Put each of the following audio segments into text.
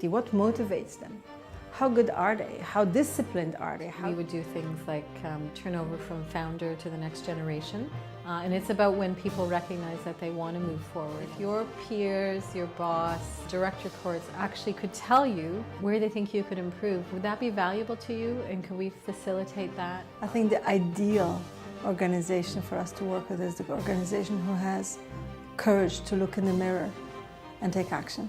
activity, what motivates them? How good are they? How disciplined are they? We would do things like turnover from founder to the next generation. And it's about when people recognize that they want to move forward. If your peers, your boss, direct reports actually could tell you where they think you could improve, would that be valuable to you, and can we facilitate that? I think the ideal organization for us to work with is the organization who has courage to look in the mirror and take action.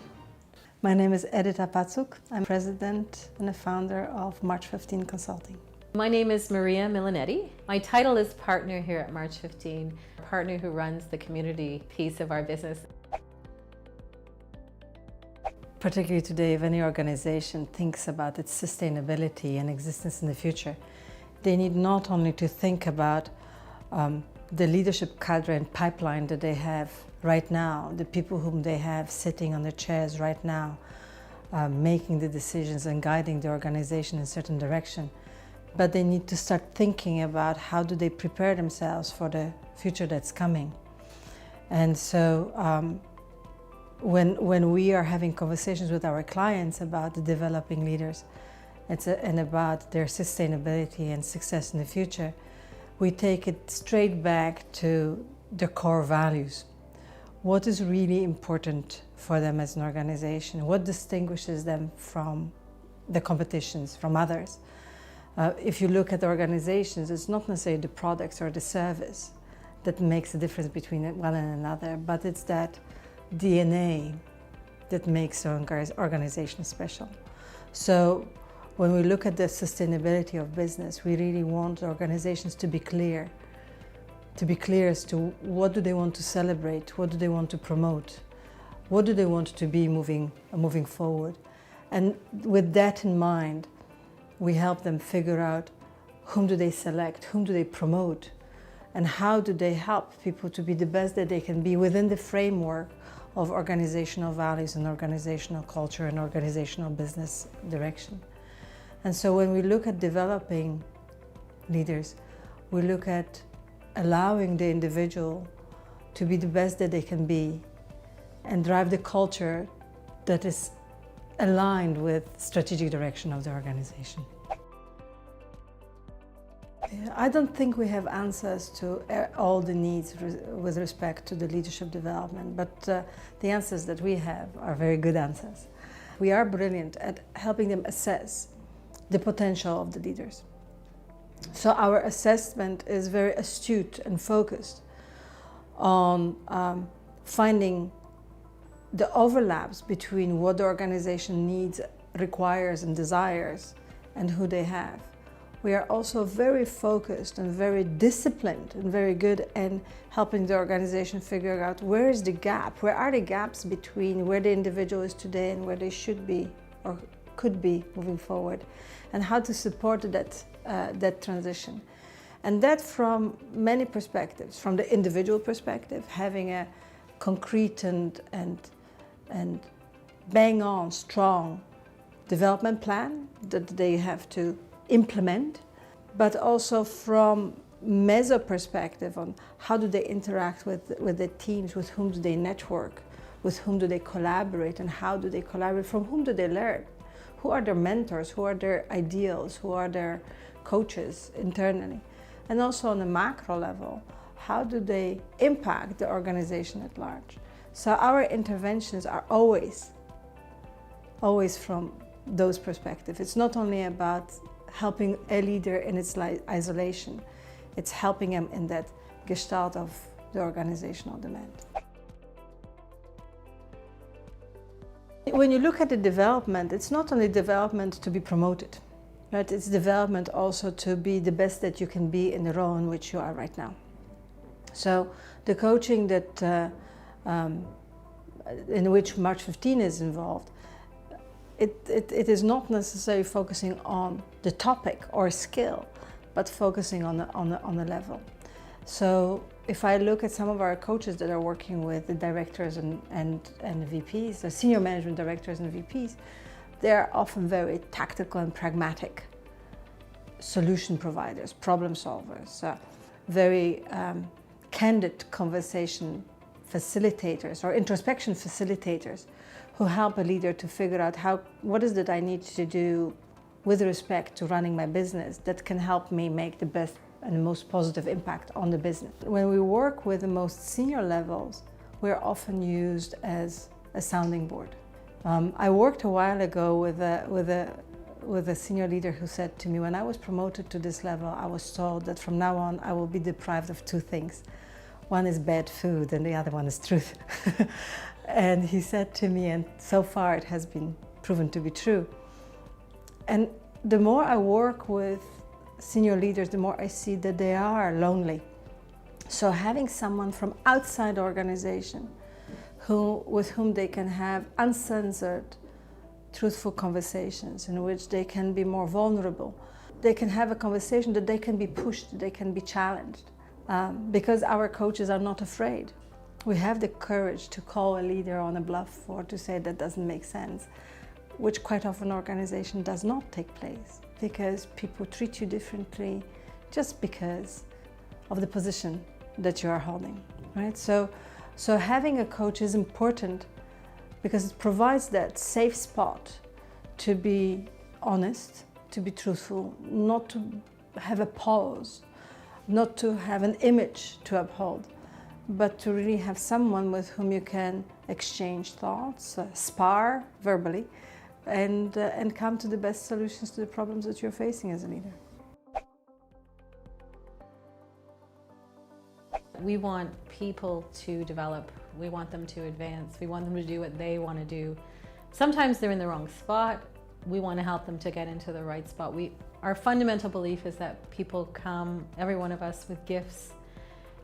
My name is Edita Pacuk. I'm president and a founder of MarchFifteen's Consulting. My name is Maria Milanetti. My title is partner here at March 15, partner who runs the community piece of our business. Particularly today, if any organization thinks about its sustainability and existence in the future, they need not only to think about the leadership cadre and pipeline that they have right now, the people whom they have sitting on the chairs right now, making the decisions and guiding the organization in a certain direction, but they need to start thinking about how do they prepare themselves for the future that's coming. And so when we are having conversations with our clients about the developing leaders and about their sustainability and success in the future, we take it straight back to the core values. What is really important for them as an organization? What distinguishes them from the competitions, from others? If you look at the organizations, it's not necessarily the products or the service that makes a difference between one and another, but it's that DNA that makes an organization special. So when we look at the sustainability of business, we really want organizations to be clear as to what do they want to celebrate, what do they want to promote, what do they want to be moving forward. And with that in mind, we help them figure out whom do they select, whom do they promote, and how do they help people to be the best that they can be within the framework of organizational values and organizational culture and organizational business direction. And so when we look at developing leaders, we look at allowing the individual to be the best that they can be and drive the culture that is aligned with strategic direction of the organization. I don't think we have answers to all the needs with respect to the leadership development, but the answers that we have are very good answers. We are brilliant at helping them assess the potential of the leaders. So our assessment is very astute and focused on finding the overlaps between what the organization needs, requires and desires and who they have. We are also very focused and very disciplined and very good in helping the organization figure out where is the gap, where are the gaps between where the individual is today and where they should be or could be moving forward, and how to support that transition. And that from many perspectives, from the individual perspective, having a concrete and bang-on strong development plan that they have to implement, but also from meso perspective on how do they interact with the teams, with whom do they network, with whom do they collaborate, and how do they collaborate, from whom do they learn, who are their mentors, who are their ideals, who are their coaches internally, and also on a macro level, how do they impact the organization at large. So our interventions are always from those perspectives. It's not only about helping a leader in its isolation, it's helping them in that gestalt of the organizational demand. When you look at the development, it's not only development to be promoted, right? It's development also to be the best that you can be in the role in which you are right now. So the coaching that in which March 15 is involved, it is not necessarily focusing on the topic or skill, but focusing on the level. So if I look at some of our coaches that are working with the directors and VPs, the senior management directors and VPs, they're often very tactical and pragmatic solution providers, problem solvers, very candid conversation facilitators or introspection facilitators who help a leader to figure out what is it I need to do with respect to running my business that can help me make the best and the most positive impact on the business. When we work with the most senior levels, we're often used as a sounding board. I worked a while ago with a senior leader who said to me, when I was promoted to this level, I was told that from now on I will be deprived of two things. One is bad food and the other one is truth. And he said to me, and so far it has been proven to be true. And the more I work with senior leaders, the more I see that they are lonely. So having someone from outside the organization with whom they can have uncensored, truthful conversations in which they can be more vulnerable. They can have a conversation that they can be pushed, they can be challenged. Because our coaches are not afraid. We have the courage to call a leader on a bluff or to say that doesn't make sense, which quite often organization does not take place because people treat you differently just because of the position that you are holding, right? So having a coach is important because it provides that safe spot to be honest, to be truthful, not to have a pause, not to have an image to uphold, but to really have someone with whom you can exchange thoughts, spar verbally, and come to the best solutions to the problems that you're facing as a leader. We want people to develop, we want them to advance, we want them to do what they want to do. Sometimes they're in the wrong spot, we want to help them to get into the right spot. Our fundamental belief is that people come, every one of us, with gifts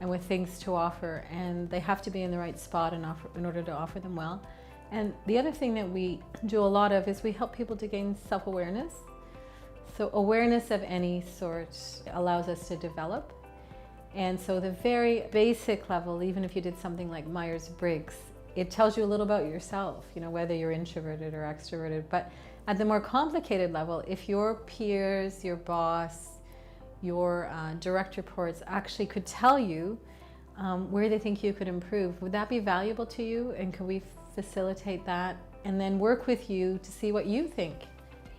and with things to offer, and they have to be in the right spot in order to offer them well. And the other thing that we do a lot of is we help people to gain self-awareness. So awareness of any sort allows us to develop. And so the very basic level, even if you did something like Myers-Briggs, it tells you a little about yourself, whether you're introverted or extroverted. But at the more complicated level, if your peers, your boss, your direct reports actually could tell you where they think you could improve, would that be valuable to you? And could we facilitate that and then work with you to see what you think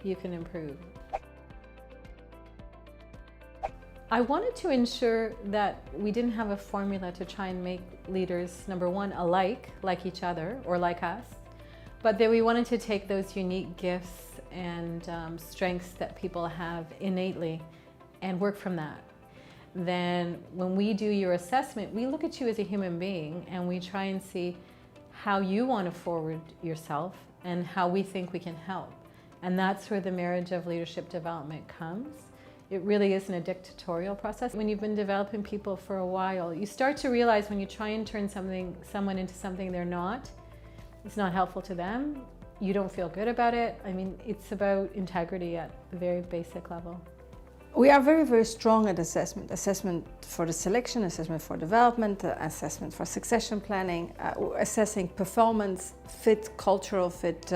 you can improve? I wanted to ensure that we didn't have a formula to try and make leaders, number one, like each other or like us, but that we wanted to take those unique gifts and strengths that people have innately and work from that. Then when we do your assessment, we look at you as a human being and we try and see how you want to forward yourself and how we think we can help. And that's where the marriage of leadership development comes. It really isn't a dictatorial process. When you've been developing people for a while, you start to realize when you try and turn someone into something they're not, it's not helpful to them. You don't feel good about it. I mean, it's about integrity at the very basic level. We are very, very strong at assessment. Assessment for the selection, assessment for development, assessment for succession planning, assessing performance, fit, cultural fit,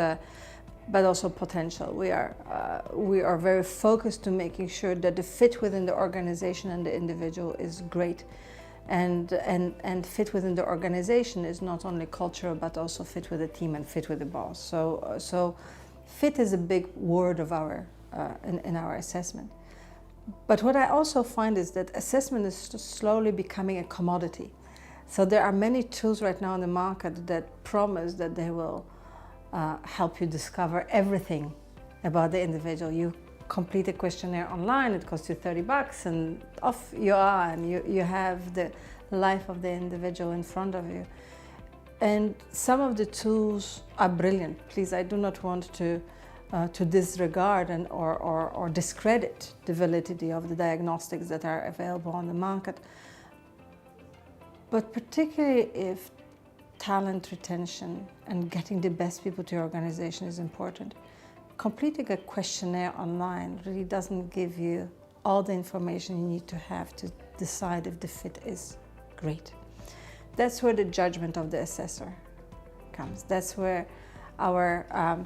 but also potential. We are very focused to making sure that the fit within the organization and the individual is great. And fit within the organization is not only cultural, but also fit with the team and fit with the boss. So fit is a big word of in our assessment. But what I also find is that assessment is slowly becoming a commodity. So there are many tools right now in the market that promise that they will help you discover everything about the individual. You complete a questionnaire online, it costs you $30 and off you are, and you have the life of the individual in front of you. And some of the tools are brilliant. Please, I do not want to disregard or discredit the validity of the diagnostics that are available on the market. But particularly if talent retention and getting the best people to your organization is important, completing a questionnaire online really doesn't give you all the information you need to have to decide if the fit is great. That's where the judgment of the assessor comes. That's where our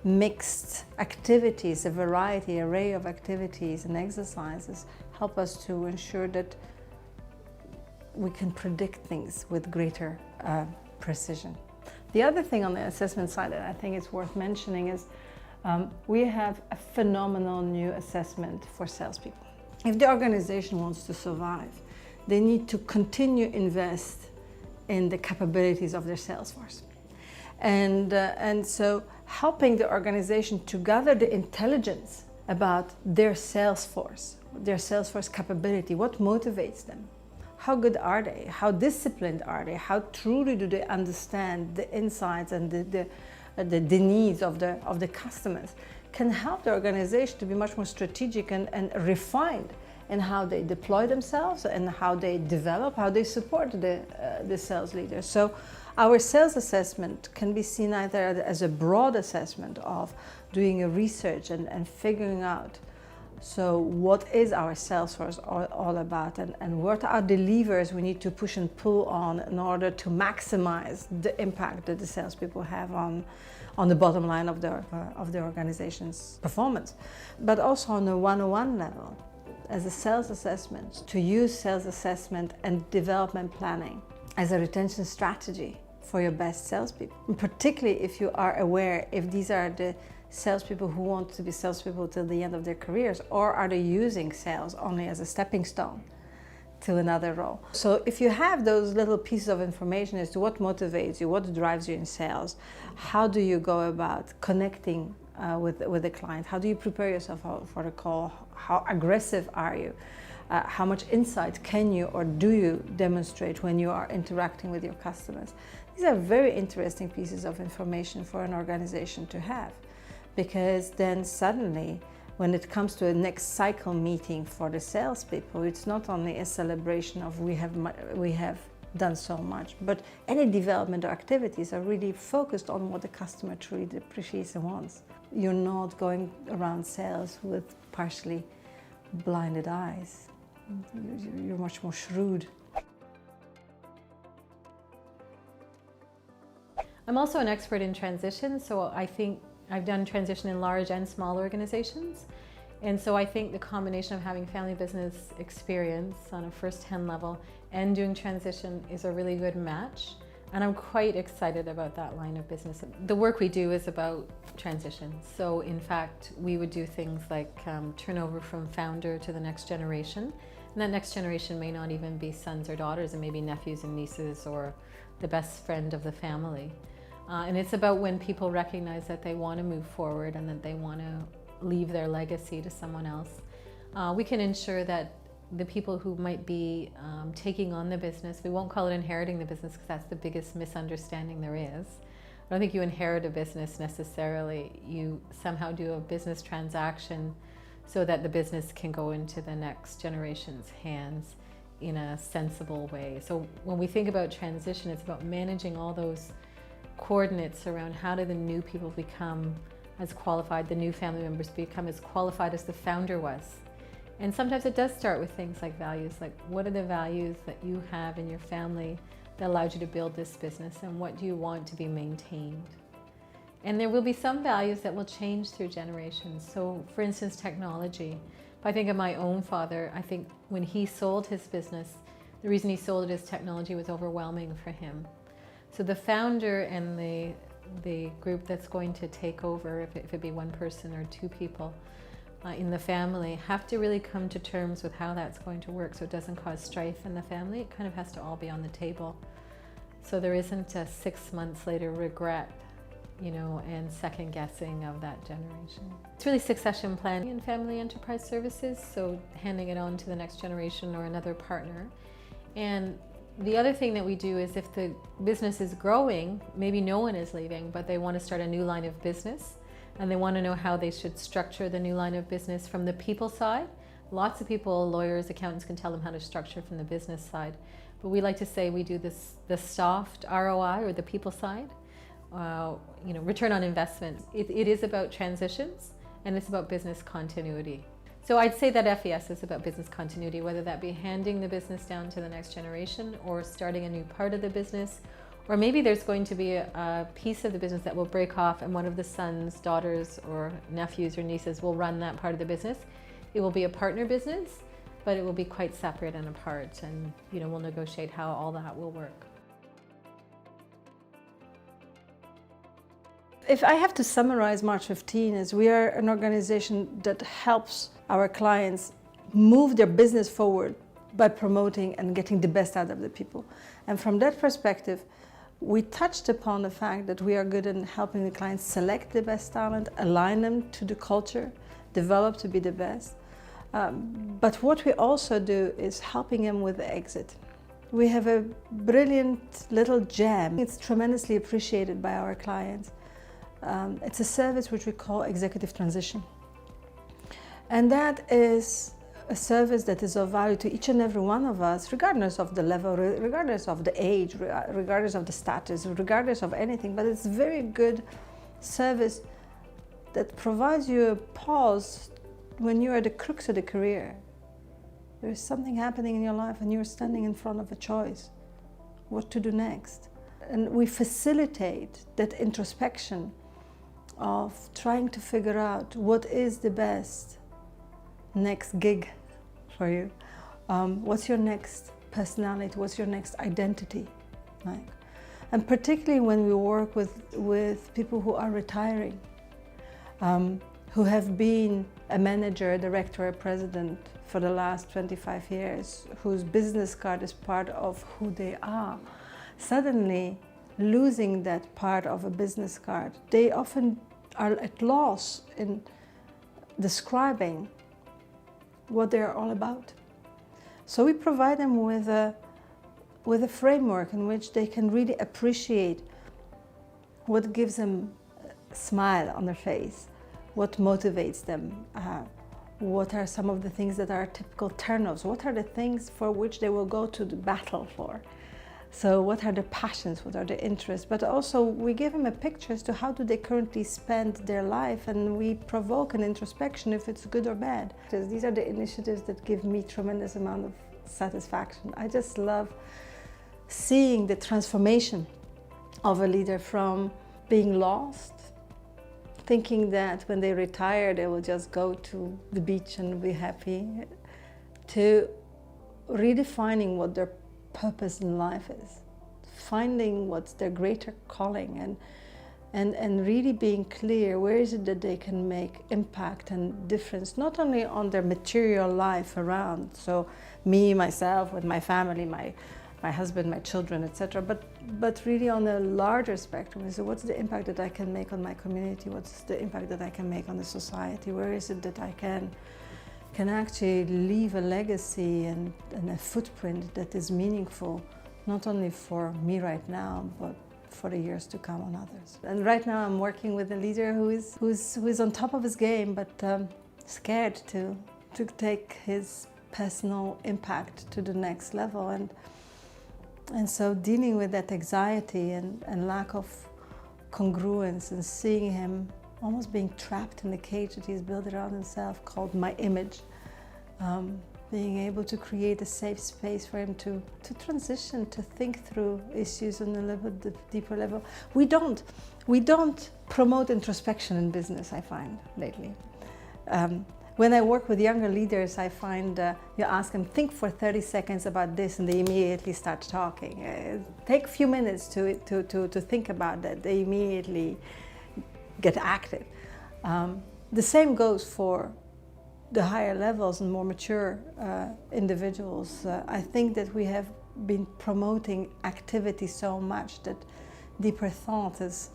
mixed activities, a variety, array of activities and exercises help us to ensure that we can predict things with greater precision. The other thing on the assessment side that I think is worth mentioning is we have a phenomenal new assessment for salespeople. If the organization wants to survive, they need to continue invest in the capabilities of their sales force. And so helping the organization to gather the intelligence about their sales force capability, what motivates them, how good are they, how disciplined are they, how truly do they understand the insights and the needs of the customers, can help the organization to be much more strategic and refined in how they deploy themselves and how they develop, how they support the sales leaders. So our sales assessment can be seen either as a broad assessment of doing a research and figuring out, so what is our sales force all about, and what are the levers we need to push and pull on in order to maximize the impact that the salespeople have on the bottom line of the organization's performance. But also on a one-on-one level, as a sales assessment, to use sales assessment and development planning as a retention strategy for your best salespeople. And particularly if you are aware if these are the salespeople who want to be salespeople till the end of their careers, or are they using sales only as a stepping stone to another role. So if you have those little pieces of information as to what motivates you, what drives you in sales, how do you go about connecting with the client, how do you prepare yourself for the call, how aggressive are you, how much insight can you or do you demonstrate when you are interacting with your customers. These are very interesting pieces of information for an organization to have, because then suddenly when it comes to a next cycle meeting for the salespeople, it's not only a celebration of we have done so much, but any development or activities are really focused on what the customer truly appreciates and wants. You're not going around sales with partially blinded eyes. You're much more shrewd. I'm also an expert in transition, so I think I've done transition in large and small organizations. And so I think the combination of having family business experience on a first-hand level and doing transition is a really good match. And I'm quite excited about that line of business. The work we do is about transition. So in fact, we would do things like turnover from founder to the next generation. And that next generation may not even be sons or daughters, and maybe nephews and nieces or the best friend of the family. And it's about when people recognize that they want to move forward and that they want to leave their legacy to someone else. We can ensure that the people who might be taking on the business, we won't call it inheriting the business because that's the biggest misunderstanding there is. I don't think you inherit a business necessarily. You somehow do a business transaction so that the business can go into the next generation's hands in a sensible way. So when we think about transition, it's about managing all those coordinates around how do the new people become as qualified, the new family members become as qualified as the founder was. And sometimes it does start with things like values, like what are the values that you have in your family that allowed you to build this business, and what do you want to be maintained? And there will be some values that will change through generations. So for instance, technology. If I think of my own father, I think when he sold his business, the reason he sold it is technology was overwhelming for him. So the founder and the group that's going to take over, if it be one person or two people in the family, have to really come to terms with how that's going to work so it doesn't cause strife in the family. It kind of has to all be on the table. So there isn't a 6 months later regret, and second guessing of that generation. It's really succession planning in family enterprise services, so handing it on to the next generation or another partner. And the other thing that we do is if the business is growing, maybe no one is leaving, but they want to start a new line of business and they want to know how they should structure the new line of business from the people side. Lots of people, lawyers, accountants can tell them how to structure from the business side. But we like to say we do the soft ROI or the people side, return on investment. It is about transitions and it's about business continuity. So I'd say that FES is about business continuity, whether that be handing the business down to the next generation or starting a new part of the business, or maybe there's going to be a piece of the business that will break off and one of the sons, daughters, or nephews or nieces will run that part of the business. It will be a partner business, but it will be quite separate and apart, and we'll negotiate how all that will work. If I have to summarize March 15, is we are an organization that helps our clients move their business forward by promoting and getting the best out of the people. And from that perspective, we touched upon the fact that we are good in helping the clients select the best talent, align them to the culture, develop to be the best. But what we also do is helping them with the exit. We have a brilliant little gem. It's tremendously appreciated by our clients. It's a service which we call executive transition. And that is a service that is of value to each and every one of us, regardless of the level, regardless of the age, regardless of the status, regardless of anything. But it's a very good service that provides you a pause when you're at the crux of the career. There is something happening in your life and you're standing in front of a choice, what to do next. And we facilitate that introspection of trying to figure out what is the best next gig for you. What's your next personality? What's your next identity? Like? And particularly when we work with people who are retiring, who have been a manager, a director, a president for the last 25 years, whose business card is part of who they are. Suddenly losing that part of a business card, they often are at loss in describing what they're all about. So we provide them with a framework in which they can really appreciate what gives them a smile on their face, what motivates them, what are some of the things that are typical turn-offs, what are the things for which they will go to the battle for. So what are their passions, what are their interests, but also we give them a picture as to how do they currently spend their life, and we provoke an introspection if it's good or bad. Because these are the initiatives that give me tremendous amount of satisfaction. I just love seeing the transformation of a leader from being lost, thinking that when they retire they will just go to the beach and be happy, to redefining what their purpose in life is, finding what's their greater calling, and really being clear where is it that they can make impact and difference, not only on their material life around, so me, myself, with my family, my husband, my children, etc., but really on a larger spectrum. So what's the impact that I can make on my community? What's the impact that I can make on the society? Where is it that I can actually leave a legacy and a footprint that is meaningful, not only for me right now, but for the years to come on others. And right now I'm working with a leader who is on top of his game, but scared to take his personal impact to the next level. And so dealing with that anxiety and lack of congruence, and seeing him almost being trapped in the cage that he's built around himself called my image, being able to create a safe space for him to transition, to think through issues on a little bit deeper level. We don't promote introspection in business, I find, lately. When I work with younger leaders, I find you ask them, think for 30 seconds about this, and they immediately start talking. Take a few minutes to think about that. They immediately get active. The same goes for the higher levels and more mature individuals. I think that we have been promoting activity so much that deeper thought is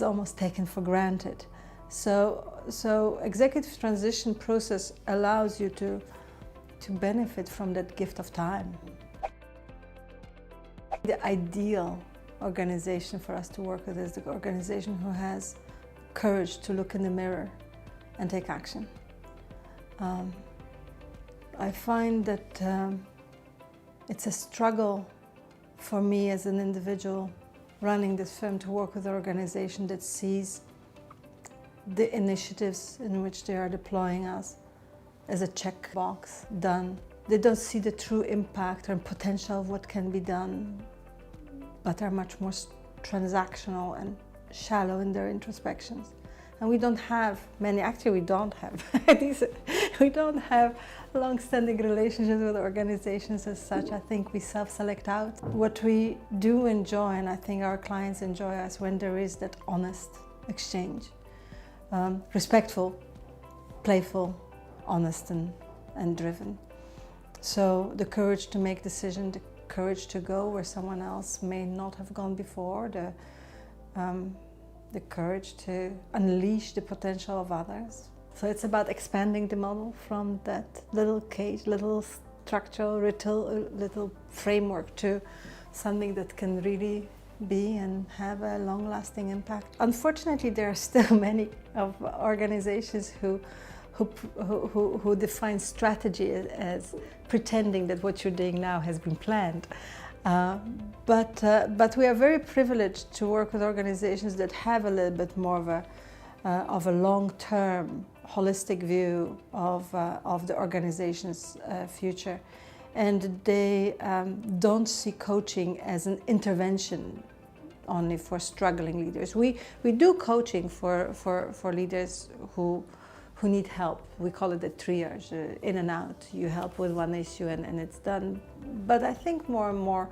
almost taken for granted. So executive transition process allows you to benefit from that gift of time. The ideal organization for us to work with is the organization who has courage to look in the mirror and take action. I find that it's a struggle for me as an individual running this firm to work with an organization that sees the initiatives in which they are deploying us as a checkbox done. They don't see the true impact or potential of what can be done, but are much more transactional and shallow in their introspections. And we don't have many, actually we don't have, we don't have long-standing relationships with organizations as such. I think we self-select out. What we do enjoy, and I think our clients enjoy us, when there is that honest exchange. Respectful, playful, honest and driven. So the courage to make decisions, the courage to go where someone else may not have gone before, the courage to unleash the potential of others. So it's about expanding the model from that little cage, little structural, little framework to something that can really be and have a long-lasting impact. Unfortunately, there are still many of organizations who define strategy as pretending that what you're doing now has been planned. But we are very privileged to work with organizations that have a little bit more of a long-term, holistic view of the organization's future. And they don't see coaching as an intervention only for struggling leaders. We do coaching for leaders who need help. We call it the triage, in and out. You help with one issue and it's done. But I think more and more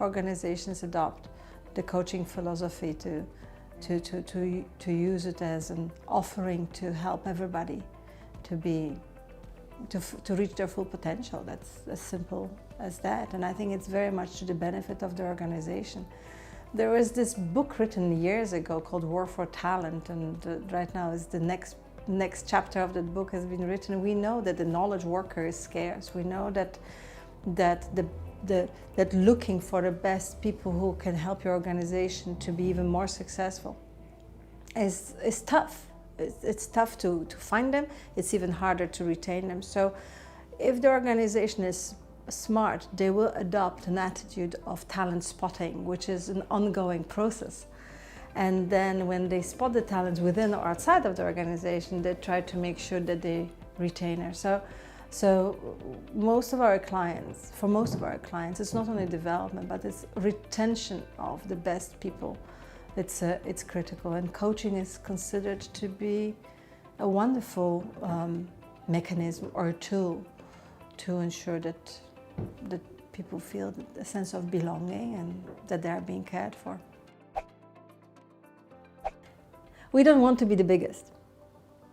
organizations adopt the coaching philosophy to use it as an offering to help everybody to reach their full potential. That's as simple as that. And I think it's very much to the benefit of the organization. There was this book written years ago called War for Talent, and right now is the next chapter of that book has been written. We know that the knowledge worker is scarce. We know that looking for the best people who can help your organization to be even more successful is tough. It's tough to find them. It's even harder to retain them. So if the organization is smart, they will adopt an attitude of talent spotting, which is an ongoing process. And then when they spot the talents within or outside of the organization, they try to make sure that they retain her. So for most of our clients, it's not only development, but it's retention of the best people. It's critical, and coaching is considered to be a wonderful mechanism or a tool to ensure that people feel a sense of belonging and that they are being cared for. We don't want to be the biggest.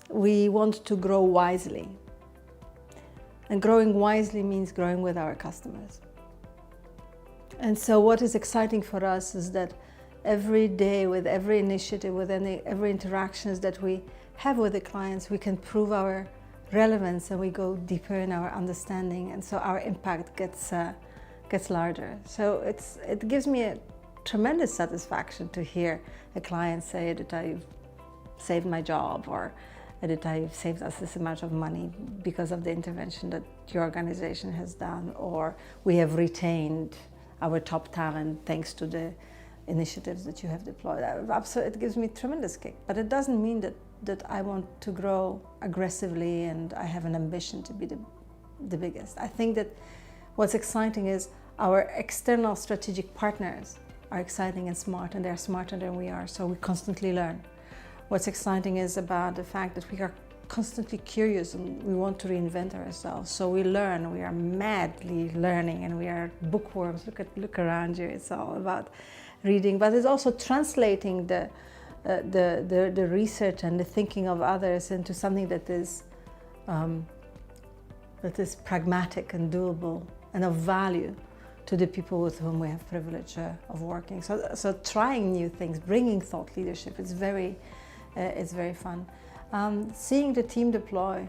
We want to grow wisely. And growing wisely means growing with our customers. And so what is exciting for us is that every day, with every initiative, with every interactions that we have with the clients, we can prove our relevance and we go deeper in our understanding, and so our impact gets larger. So it gives me a tremendous satisfaction to hear a client say that I've saved my job, or that I've saved us this amount of money because of the intervention that your organization has done, or we have retained our top talent thanks to the initiatives that you have deployed. So it gives me tremendous kick, but it doesn't mean that I want to grow aggressively and I have an ambition to be the biggest. I think that what's exciting is our external strategic partners are exciting and smart, and they're smarter than we are, so we constantly learn. What's exciting is about the fact that we are constantly curious and we want to reinvent ourselves. So we learn, we are madly learning, and we are bookworms. Look around you, it's all about reading, but it's also translating the research and the thinking of others into something that is pragmatic and doable and of value to the people with whom we have privilege of working. So trying new things, bringing thought leadership, it's very fun. Seeing the team deploy,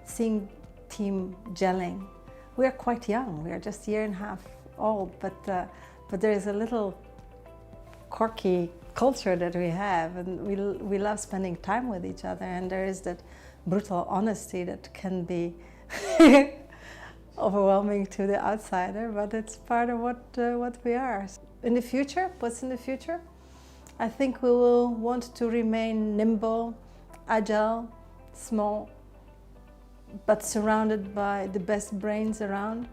seeing team gelling. We are quite young. We are just a year and a half old, but there is a little quirky culture that we have, and we love spending time with each other, and there is that brutal honesty that can be overwhelming to the outsider, but it's part of what we are. In the future, what's in the future? I think we will want to remain nimble, agile, small, but surrounded by the best brains around,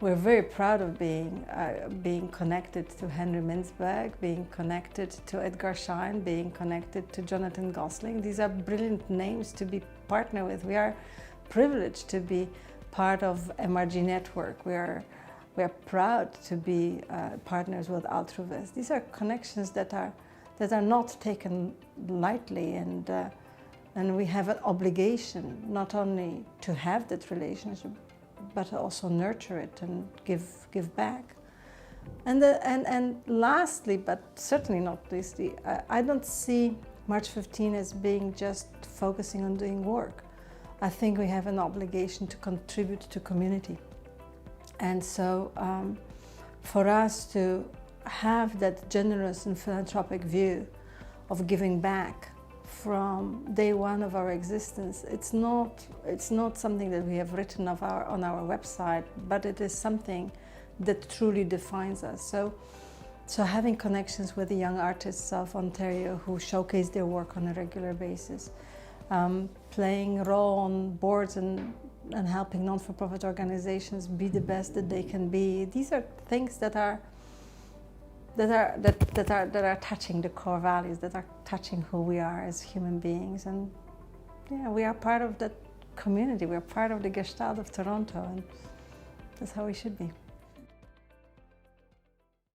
We're very proud of being connected to Henry Mintzberg, being connected to Edgar Schein, being connected to Jonathan Gosling. These are brilliant names to be partnered with. We are privileged to be part of MRG Network. We are proud to be partners with Altruvis. These are connections that are not taken lightly, and we have an obligation not only to have that relationship, but also nurture it and give back. And lastly, but certainly not leastly, I don't see March 15 as being just focusing on doing work. I think we have an obligation to contribute to community. And so for us to have that generous and philanthropic view of giving back from day one of our existence, it's not something that we have written on our website, but it is something that truly defines us. So having connections with the young artists of Ontario who showcase their work on a regular basis, playing a role on boards and helping non-for-profit organizations be the best that they can be. These are things that are touching the core values, that are touching who we are as human beings. And yeah, we are part of that community. We are part of the Gestalt of Toronto, and that's how we should be.